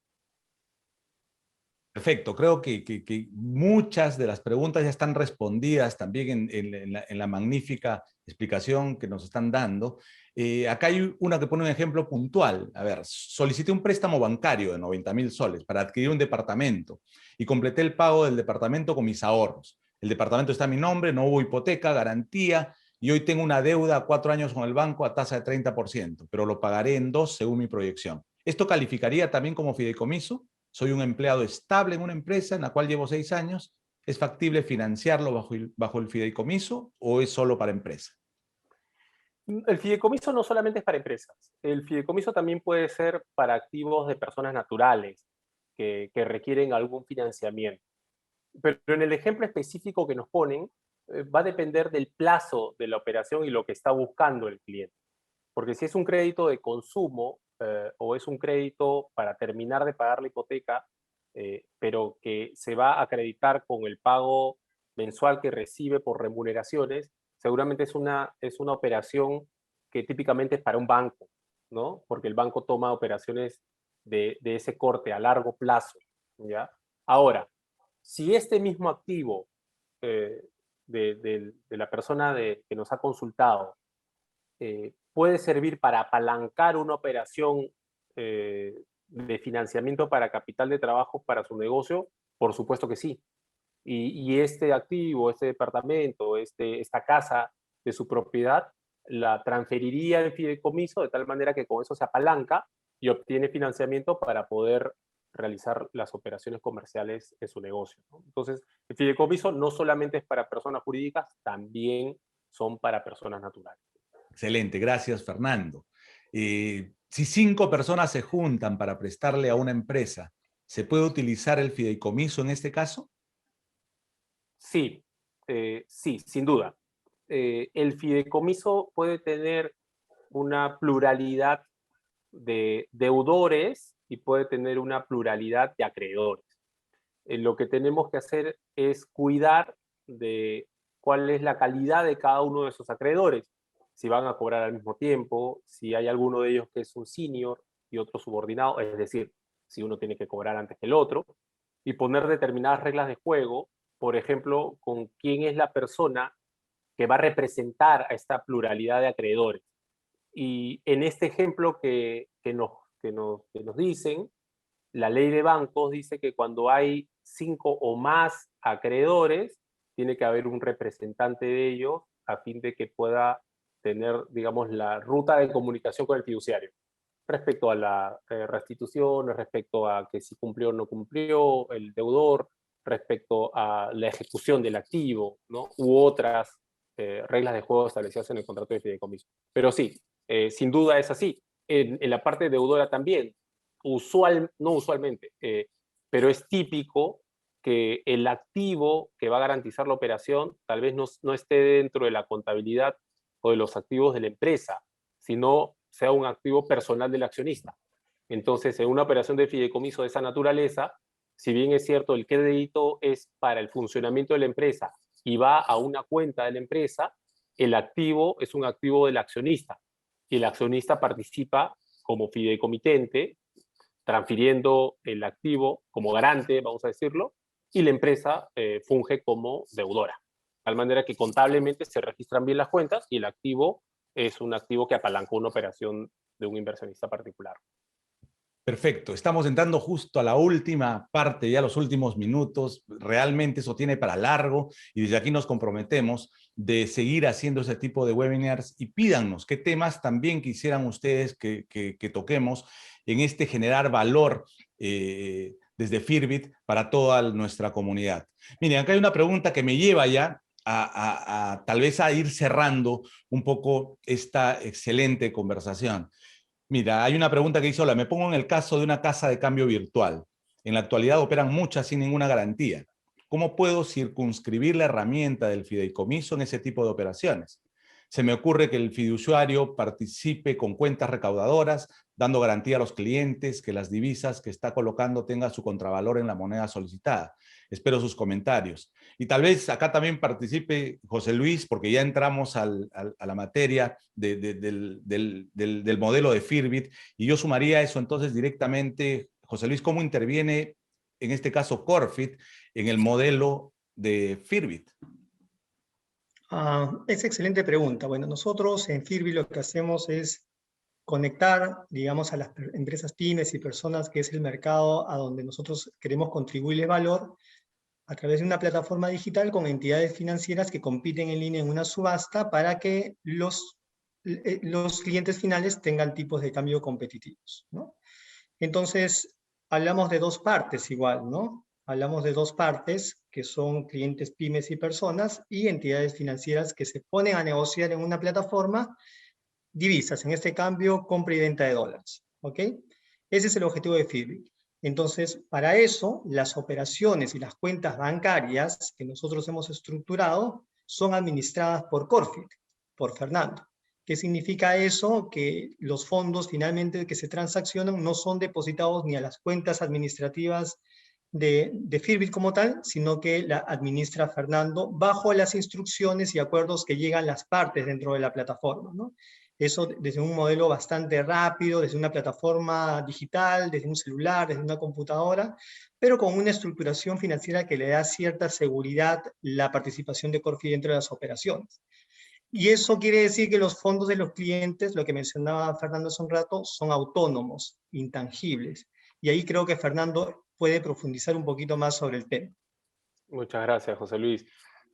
Perfecto, creo que muchas de las preguntas ya están respondidas también en la magnífica explicación que nos están dando. Acá hay una que pone un ejemplo puntual. A ver, solicité un préstamo bancario de 90.000 soles para adquirir un departamento y completé el pago del departamento con mis ahorros. El departamento está a mi nombre, no hubo hipoteca, garantía, y hoy tengo una deuda a 4 años con el banco a tasa de 30%, pero lo pagaré en 2 según mi proyección. ¿Esto calificaría también como fideicomiso? Soy un empleado estable en una empresa en la cual llevo 6 años. ¿Es factible financiarlo bajo el fideicomiso o es solo para empresa? El fideicomiso no solamente es para empresas. El fideicomiso también puede ser para activos de personas naturales que requieren algún financiamiento. pero en el ejemplo específico que nos ponen, va a depender del plazo de la operación y lo que está buscando el cliente. Porque si es un crédito de consumo o es un crédito para terminar de pagar la hipoteca, pero que se va a acreditar con el pago mensual que recibe por remuneraciones, seguramente es una operación que típicamente es para un banco, ¿no? Porque el banco toma operaciones de ese corte a largo plazo, ¿ya? Ahora, si este mismo activo de la persona que nos ha consultado puede servir para apalancar una operación de financiamiento para capital de trabajo para su negocio, por supuesto que sí. Y este activo, este departamento, esta casa de su propiedad, la transferiría en fideicomiso de tal manera que con eso se apalanca y obtiene financiamiento para poder realizar las operaciones comerciales en su negocio, ¿no? Entonces, el fideicomiso no solamente es para personas jurídicas, también son para personas naturales. Excelente, gracias Fernando. Si 5 personas se juntan para prestarle a una empresa, ¿se puede utilizar el fideicomiso en este caso? Sí, sí, sin duda. El fideicomiso puede tener una pluralidad de deudores y puede tener una pluralidad de acreedores. Lo que tenemos que hacer es cuidar de cuál es la calidad de cada uno de esos acreedores, si van a cobrar al mismo tiempo, si hay alguno de ellos que es un senior y otro subordinado, es decir, si uno tiene que cobrar antes que el otro, y poner determinadas reglas de juego, por ejemplo, con quién es la persona que va a representar a esta pluralidad de acreedores. Y en este ejemplo que nos dicen, la ley de bancos dice que cuando hay 5 o más acreedores, tiene que haber un representante de ellos a fin de que pueda tener, digamos, la ruta de comunicación con el fiduciario respecto a la restitución, respecto a que si cumplió o no cumplió el deudor, respecto a la ejecución del activo, ¿no? U otras reglas de juego establecidas en el contrato de fideicomiso. Pero sí, sin duda es así. En la parte deudora también, no usualmente, pero es típico que el activo que va a garantizar la operación tal vez no esté dentro de la contabilidad o de los activos de la empresa, sino sea un activo personal del accionista. Entonces, en una operación de fideicomiso de esa naturaleza, si bien es cierto, el crédito es para el funcionamiento de la empresa y va a una cuenta de la empresa, el activo es un activo del accionista y el accionista participa como fideicomitente, transfiriendo el activo como garante, vamos a decirlo, y la empresa funge como deudora. De tal manera que contablemente se registran bien las cuentas y el activo es un activo que apalancó una operación de un inversionista particular. Perfecto, estamos entrando justo a la última parte, ya los últimos minutos. Realmente eso tiene para largo y desde aquí nos comprometemos de seguir haciendo ese tipo de webinars y pídanos qué temas también quisieran ustedes que toquemos en este generar valor desde Firbit para toda nuestra comunidad. Miren, acá hay una pregunta que me lleva ya a tal vez a ir cerrando un poco esta excelente conversación. Mira, hay una pregunta que dice, hola, me pongo en el caso de una casa de cambio virtual. En la actualidad operan muchas sin ninguna garantía. ¿Cómo puedo circunscribir la herramienta del fideicomiso en ese tipo de operaciones? Se me ocurre que el fiduciario participe con cuentas recaudadoras, dando garantía a los clientes que las divisas que está colocando tengan su contravalor en la moneda solicitada. Espero sus comentarios. Y tal vez acá también participe José Luis, porque ya entramos a la materia del modelo de Firbit, y yo sumaría eso entonces directamente, José Luis, ¿cómo interviene en este caso Corfit en el modelo de Firbit? Es excelente pregunta. Bueno, nosotros en Firbit lo que hacemos es conectar, digamos, a las empresas pymes y personas que es el mercado a donde nosotros queremos contribuirle valor a través de una plataforma digital con entidades financieras que compiten en línea en una subasta para que los clientes finales tengan tipos de cambio competitivos, ¿no? Entonces, hablamos de dos partes igual, ¿no? Hablamos de dos partes que son clientes pymes y personas y entidades financieras que se ponen a negociar en una plataforma divisas, en este cambio, compra y venta de dólares, ¿ok? Ese es el objetivo de Firbit. Entonces, para eso, las operaciones y las cuentas bancarias que nosotros hemos estructurado son administradas por Corfit, por Fernando. ¿Qué significa eso? Que los fondos finalmente que se transaccionan no son depositados ni a las cuentas administrativas de Firbit como tal, sino que la administra Fernando bajo las instrucciones y acuerdos que llegan las partes dentro de la plataforma, ¿no? Eso desde un modelo bastante rápido, desde una plataforma digital, desde un celular, desde una computadora, pero con una estructuración financiera que le da cierta seguridad la participación de Corfi dentro de las operaciones. Y eso quiere decir que los fondos de los clientes, lo que mencionaba Fernando hace un rato, son autónomos, intangibles. Y ahí creo que Fernando puede profundizar un poquito más sobre el tema. Muchas gracias, José Luis.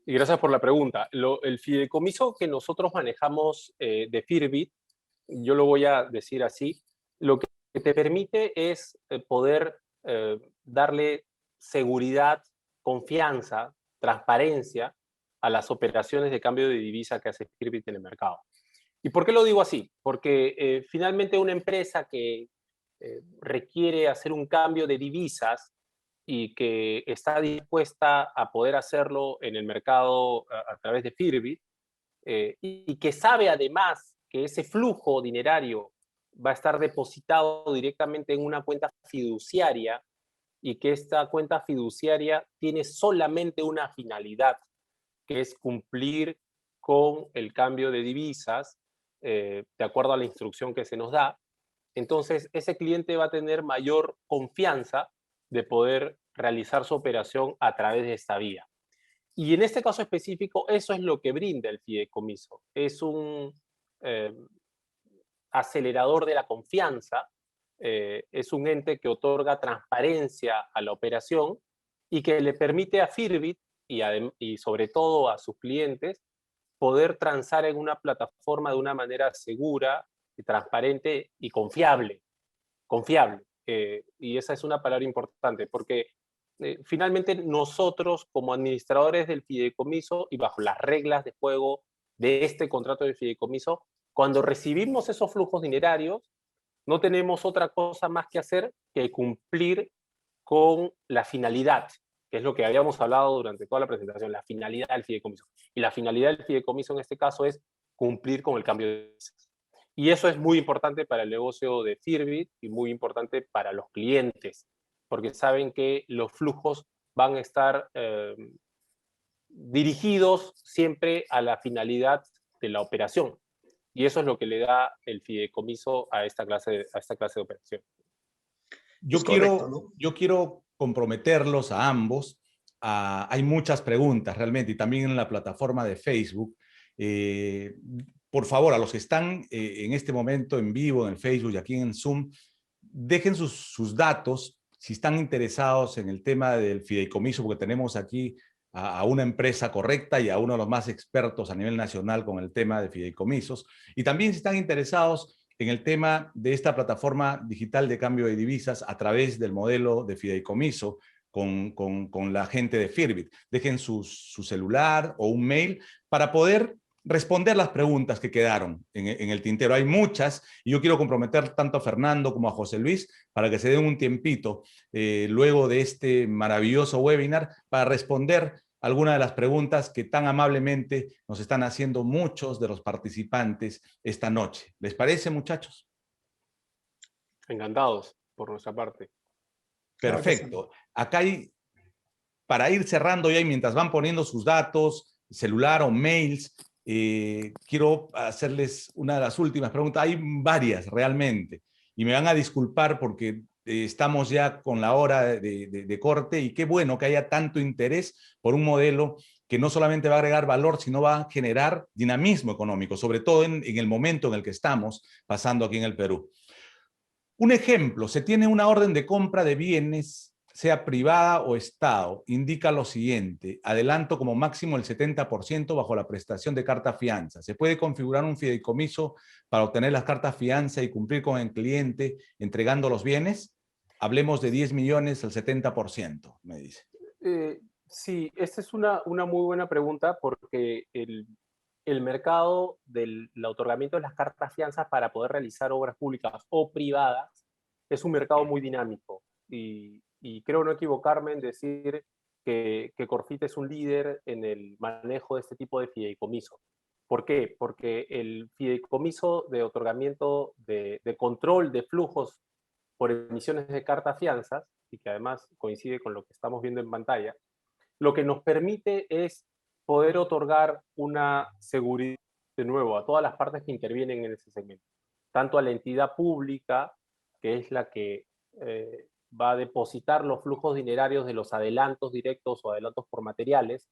Y gracias por la pregunta. El fideicomiso que nosotros manejamos de Firbit, yo lo voy a decir así, lo que te permite es poder darle seguridad, confianza, transparencia a las operaciones de cambio de divisa que hace Firbit en el mercado. ¿Y por qué lo digo así? Porque finalmente una empresa que requiere hacer un cambio de divisas y que está dispuesta a poder hacerlo en el mercado a través de Firbit, y que sabe además que ese flujo dinerario va a estar depositado directamente en una cuenta fiduciaria y que esta cuenta fiduciaria tiene solamente una finalidad, que es cumplir con el cambio de divisas de acuerdo a la instrucción que se nos da. Entonces, ese cliente va a tener mayor confianza de poder realizar su operación a través de esta vía. Y en este caso específico, eso es lo que brinda el fideicomiso. Es un eh, acelerador de la confianza, es un ente que otorga transparencia a la operación y que le permite a Firbit y sobre todo a sus clientes poder transar en una plataforma de una manera segura, y transparente y confiable. Confiable. Y esa es una palabra importante porque finalmente nosotros como administradores del fideicomiso y bajo las reglas de juego de este contrato de fideicomiso, cuando recibimos esos flujos dinerarios, no tenemos otra cosa más que hacer que cumplir con la finalidad, que es lo que habíamos hablado durante toda la presentación, la finalidad del fideicomiso. Y la finalidad del fideicomiso en este caso es cumplir con el cambio de divisas. Y eso es muy importante para el negocio de Firbit y muy importante para los clientes, porque saben que los flujos van a estar dirigidos siempre a la finalidad de la operación. Y eso es lo que le da el fideicomiso a esta clase de operación. Yo Es quiero, correcto, ¿no? yo quiero comprometerlos a ambos. Hay muchas preguntas realmente y también en la plataforma de Facebook. Eh, por favor, a los que están en este momento en vivo en el Facebook y aquí en Zoom, dejen sus datos si están interesados en el tema del fideicomiso, porque tenemos aquí a una empresa correcta y a uno de los más expertos a nivel nacional con el tema de fideicomisos. Y también si están interesados en el tema de esta plataforma digital de cambio de divisas a través del modelo de fideicomiso con la gente de Firbit. Dejen su celular o un mail para poder responder las preguntas que quedaron en el tintero. Hay muchas y yo quiero comprometer tanto a Fernando como a José Luis para que se den un tiempito luego de este maravilloso webinar para responder algunas de las preguntas que tan amablemente nos están haciendo muchos de los participantes esta noche. ¿Les parece, muchachos? Encantados por nuestra parte. Claro que sí. Perfecto. Acá hay, para ir cerrando ya y mientras van poniendo sus datos, celular o mails, quiero hacerles una de las últimas preguntas. Hay varias realmente y me van a disculpar porque estamos ya con la hora de corte y qué bueno que haya tanto interés por un modelo que no solamente va a agregar valor, sino va a generar dinamismo económico, sobre todo en el momento en el que estamos pasando aquí en el Perú. Un ejemplo, se tiene una orden de compra de bienes, sea privada o Estado, indica lo siguiente: adelanto como máximo el 70% bajo la prestación de carta fianza. ¿Se puede configurar un fideicomiso para obtener las cartas fianza y cumplir con el cliente entregando los bienes? Hablemos de 10 millones al 70%, me dice. Sí, esta es una muy buena pregunta porque el mercado del otorgamiento de las cartas fianzas para poder realizar obras públicas o privadas es un mercado muy dinámico. y creo no equivocarme en decir que Corfit es un líder en el manejo de este tipo de fideicomiso. ¿Por qué? Porque el fideicomiso de otorgamiento de control de flujos por emisiones de carta fianzas, y que además coincide con lo que estamos viendo en pantalla, lo que nos permite es poder otorgar una seguridad, de nuevo, a todas las partes que intervienen en ese segmento, tanto a la entidad pública, que es la que va a depositar los flujos dinerarios de los adelantos directos o adelantos por materiales,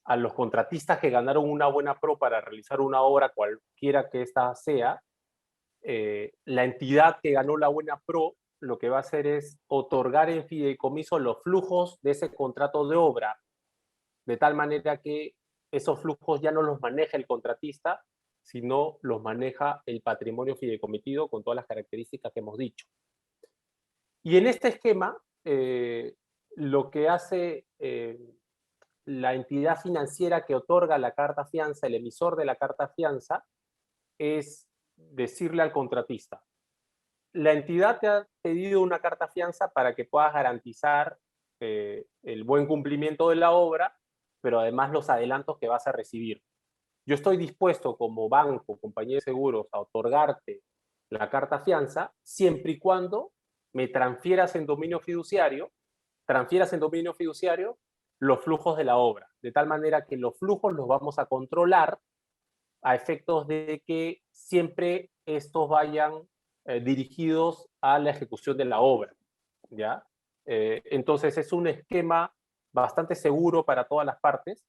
a los contratistas que ganaron una buena pro para realizar una obra cualquiera que ésta sea. La entidad que ganó la buena pro lo que va a hacer es otorgar en fideicomiso los flujos de ese contrato de obra, de tal manera que esos flujos ya no los maneja el contratista, sino los maneja el patrimonio fideicomitido con todas las características que hemos dicho. Y en este esquema, lo que hace la entidad financiera que otorga la carta fianza, el emisor de la carta fianza, es decirle al contratista: la entidad te ha pedido una carta fianza para que puedas garantizar el buen cumplimiento de la obra, pero además los adelantos que vas a recibir. Yo estoy dispuesto como banco, compañía de seguros, a otorgarte la carta fianza siempre y cuando me transfieras en dominio fiduciario los flujos de la obra, de tal manera que los flujos los vamos a controlar a efectos de que siempre estos vayan dirigidos a la ejecución de la obra, ¿ya? Entonces es un esquema bastante seguro para todas las partes.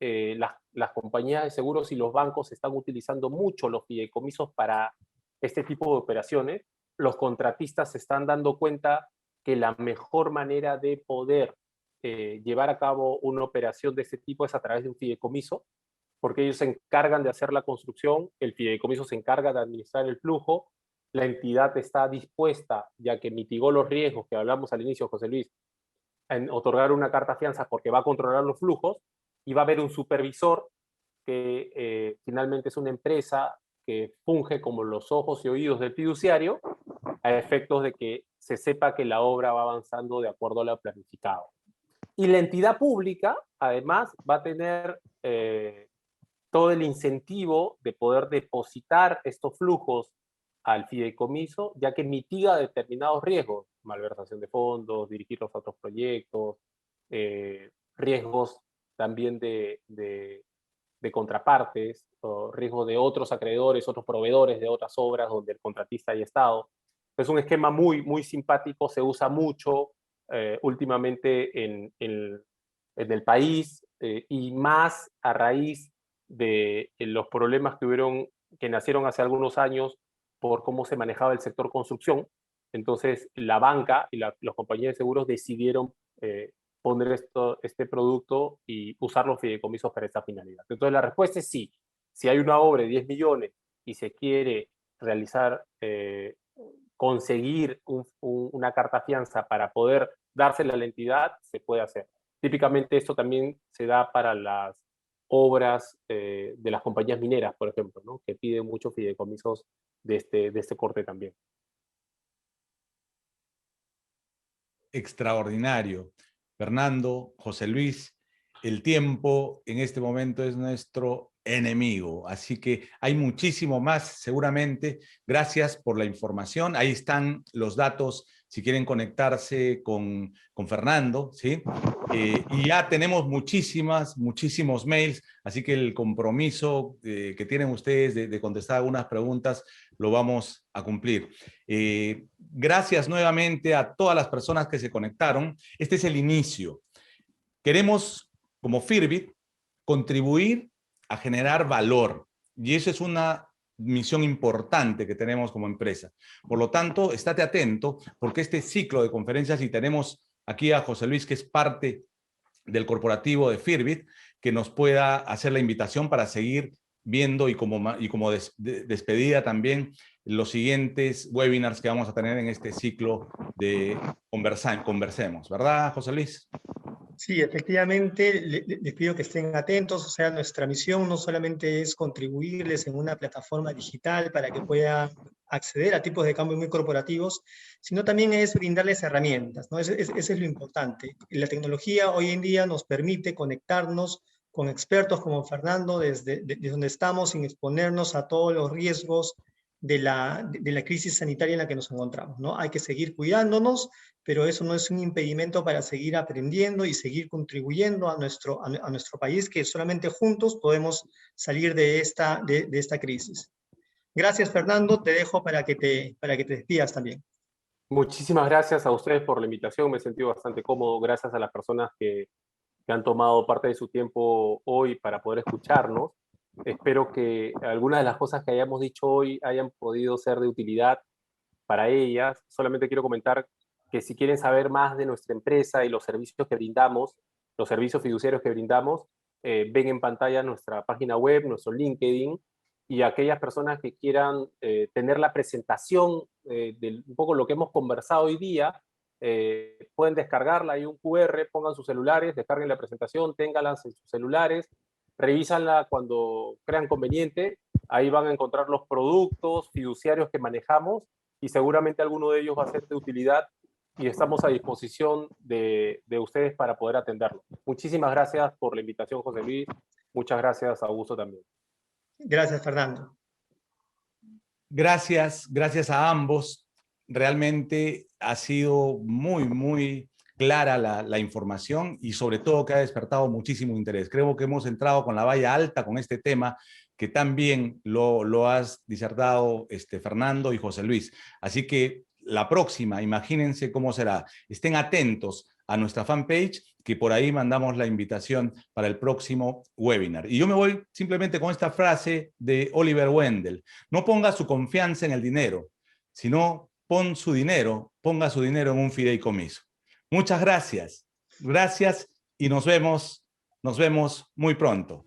Las compañías de seguros y los bancos están utilizando mucho los fideicomisos para este tipo de operaciones. Los contratistas se están dando cuenta que la mejor manera de poder llevar a cabo una operación de este tipo es a través de un fideicomiso, porque ellos se encargan de hacer la construcción, el fideicomiso se encarga de administrar el flujo, la entidad está dispuesta, ya que mitigó los riesgos que hablamos al inicio, José Luis, en otorgar una carta fianza porque va a controlar los flujos, y va a haber un supervisor que finalmente es una empresa que funge como los ojos y oídos del fiduciario, a efectos de que se sepa que la obra va avanzando de acuerdo a lo planificado. Y la entidad pública, además, va a tener todo el incentivo de poder depositar estos flujos al fideicomiso, ya que mitiga determinados riesgos: malversación de fondos, dirigirlos a otros proyectos, riesgos también de contrapartes, o riesgos de otros acreedores, otros proveedores de otras obras donde el contratista haya estado. Es un esquema muy, muy simpático, se usa mucho últimamente en el país, y más a raíz de los problemas que nacieron hace algunos años por cómo se manejaba el sector construcción. Entonces la banca y las compañías de seguros decidieron poner este producto y usar los fideicomisos para esta finalidad. Entonces la respuesta es sí. Si hay una obra de 10 millones y se quiere realizar, conseguir una carta fianza para poder dársela a la entidad, se puede hacer. Típicamente esto también se da para las obras de las compañías mineras, por ejemplo, ¿no?, que piden muchos fideicomisos de este corte también. Extraordinario. Fernando, José Luis, el tiempo en este momento es nuestro enemigo, así que hay muchísimo más seguramente. Gracias por la información. Ahí están los datos si quieren conectarse con Fernando, ¿sí? Y ya tenemos muchísimos mails, así que el compromiso que tienen ustedes de contestar algunas preguntas lo vamos a cumplir. Gracias nuevamente a todas las personas que se conectaron. Este es el inicio. Queremos, como Firbit, contribuir a generar valor, y eso es una misión importante que tenemos como empresa. Por lo tanto, estate atento, porque este ciclo de conferencias, y tenemos aquí a José Luis, que es parte del corporativo de Firbit, que nos pueda hacer la invitación para seguir viendo y como despedida también los siguientes webinars que vamos a tener en este ciclo de Conversemos, ¿verdad, José Luis? Sí, efectivamente, les pido que estén atentos. O sea, nuestra misión no solamente es contribuirles en una plataforma digital para que puedan acceder a tipos de cambio muy corporativos, sino también es brindarles herramientas, ¿no? Ese es lo importante. La tecnología hoy en día nos permite conectarnos con expertos como Fernando desde donde estamos, sin exponernos a todos los riesgos de la crisis sanitaria en la que nos encontramos, ¿no? Hay que seguir cuidándonos, pero eso no es un impedimento para seguir aprendiendo y seguir contribuyendo a nuestro país, que solamente juntos podemos salir de esta crisis. Gracias, Fernando. Te dejo para que te despidas también. Muchísimas gracias a ustedes por la invitación. Me he sentido bastante cómodo. Gracias a las personas que han tomado parte de su tiempo hoy para poder escucharnos. Espero que algunas de las cosas que hayamos dicho hoy hayan podido ser de utilidad para ellas. Solamente quiero comentar que si quieren saber más de nuestra empresa y los servicios que brindamos, los servicios fiduciarios que brindamos, ven en pantalla nuestra página web, nuestro LinkedIn, y aquellas personas que quieran tener la presentación de un poco lo que hemos conversado hoy día, pueden descargarla, hay un QR, pongan sus celulares, descarguen la presentación, ténganla en sus celulares, revísanla cuando crean conveniente, ahí van a encontrar los productos fiduciarios que manejamos y seguramente alguno de ellos va a ser de utilidad y estamos a disposición de ustedes para poder atenderlo. Muchísimas gracias por la invitación, José Luis. Muchas gracias, Augusto, también. Gracias, Fernando. Gracias a ambos. Realmente ha sido muy clara la información y sobre todo que ha despertado muchísimo interés. Creo que hemos entrado con la valla alta con este tema que tan bien lo has disertado Fernando y José Luis. Así que la próxima, imagínense cómo será. Estén atentos a nuestra fanpage, que por ahí mandamos la invitación para el próximo webinar. Y yo me voy simplemente con esta frase de Oliver Wendell. No ponga su confianza en el dinero, sino ponga su dinero en un fideicomiso. Muchas gracias. Gracias y nos vemos muy pronto.